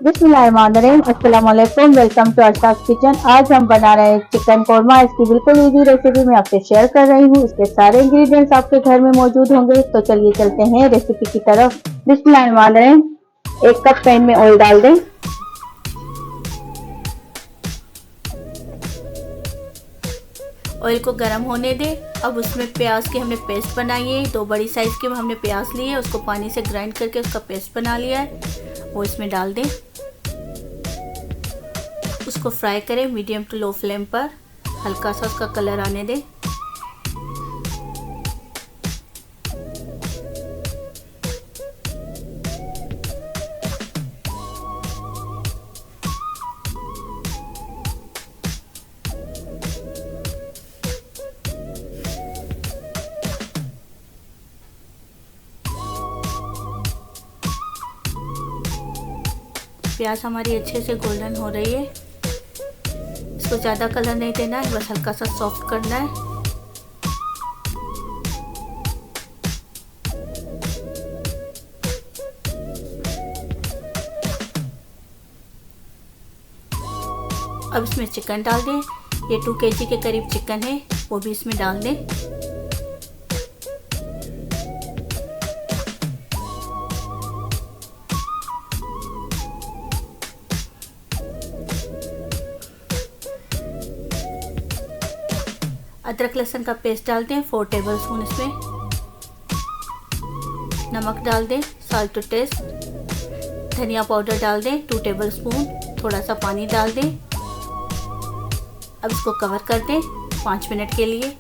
बिस्मिल्लाहिर्रहमानिर्रहीम, अस्सलाम वालेकुम, वेलकम टू अर्शाद किचन। आज हम बना रहे हैं चिकन कोरमा। इसकी बिल्कुल इजी रेसिपी मैं आपसे शेयर कर रही हूँ। इसके सारे इंग्रेडिएंट्स आपके घर में मौजूद होंगे। तो चलिए चलते हैं रेसिपी की तरफ। बिस्मिल्लाहिर्रहमानिर्रहीम। 1 कप पैन में ऑयल डाल दें। ऑयल को गर्म होने दें। अब उसमें प्याज की हमने पेस्ट बनाई है। 2 बड़ी साइज़ के हमने प्याज लिए है, उसको पानी से ग्राइंड करके उसका पेस्ट बना लिया है, वो इसमें डाल दें। उसको फ्राई करें मीडियम टू लो फ्लेम पर, हल्का सा उसका कलर आने दें। प्याज हमारी अच्छे से गोल्डन हो रही है। इसको ज़्यादा कलर नहीं देना है, बस हल्का सा सॉफ्ट करना है। अब इसमें चिकन डाल दें। ये 2 kg के करीब चिकन है, वो भी इसमें डाल दें। अदरक लहसुन का पेस्ट डाल दें 4 टेबलस्पून। इसमें नमक डाल दें, साल्ट टू टेस्ट। धनिया पाउडर डाल दें 2 टेबलस्पून। थोड़ा सा पानी डाल दें। अब इसको कवर कर दें 5 मिनट के लिए।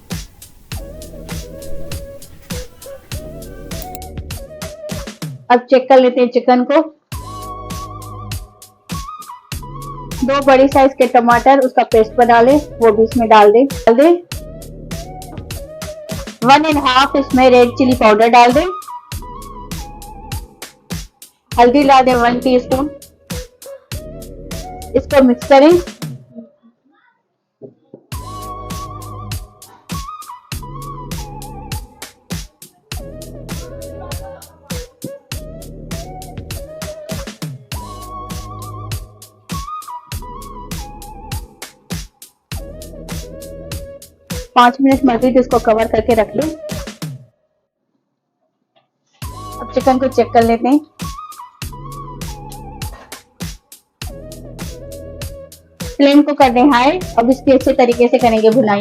अब चेक कर लेते हैं चिकन को। 2 बड़ी साइज के टमाटर, उसका पेस्ट बना लें, वो भी इसमें डाल दें। 1.5 इसमें रेड चिली पाउडर डाल दें। हल्दी डाल दें 1 टीस्पून। इसको मिक्स करें। पाँच मिनट मजीद इसको कवर करके रख लें। अब चिकन को चेक कर लेते हैं। फ्लेम को कर दें हाई। अब इसकी अच्छे तरीके से करेंगे भुनाई।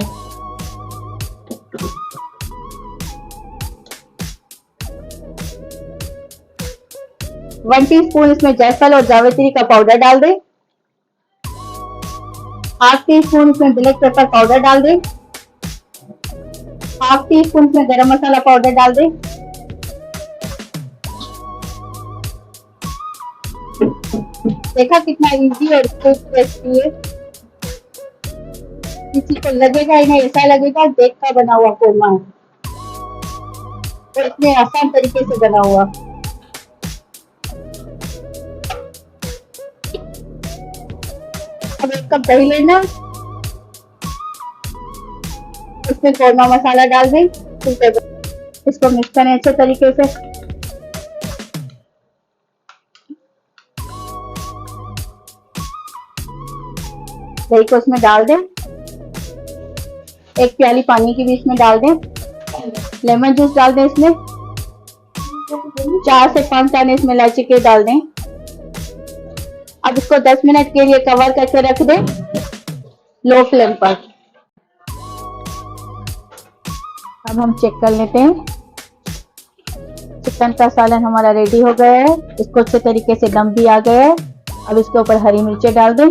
वन टीस्पून इसमें जायफल और जावित्री का पाउडर डाल दें। ½ टीस्पून इसमें ब्लैक पेपर पाउडर डाल दें। ½ टीस्पून इसमें गरम मसाला पाउडर डाल दें। देखा कितना इजी और क्विक रेसिपी है। किसी को लगेगा ही नहीं, ऐसा लगेगा देख का बना हुआ कोरमा है, और इतने आसान तरीके से बना हुआ। अब 1 कप दही लेना, इसमें कोरमा मसाला डाल दें। इसको मिक्स करें अच्छे तरीके से। दही को इसमें डाल दें। 1 प्याली पानी की भी इसमें डाल दें। लेमन जूस डाल दें इसमें। 4 से 5 दाने इसमें इलायची के डाल दें। अब इसको 10 मिनट के लिए कवर करके रख दें लो फ्लेम पर। अब हम चेक कर लेते हैं। चिकन का सालन हमारा रेडी हो गया है। इसको अच्छे तरीके से दम भी आ गया है। अब इसके ऊपर हरी मिर्चें डाल दें।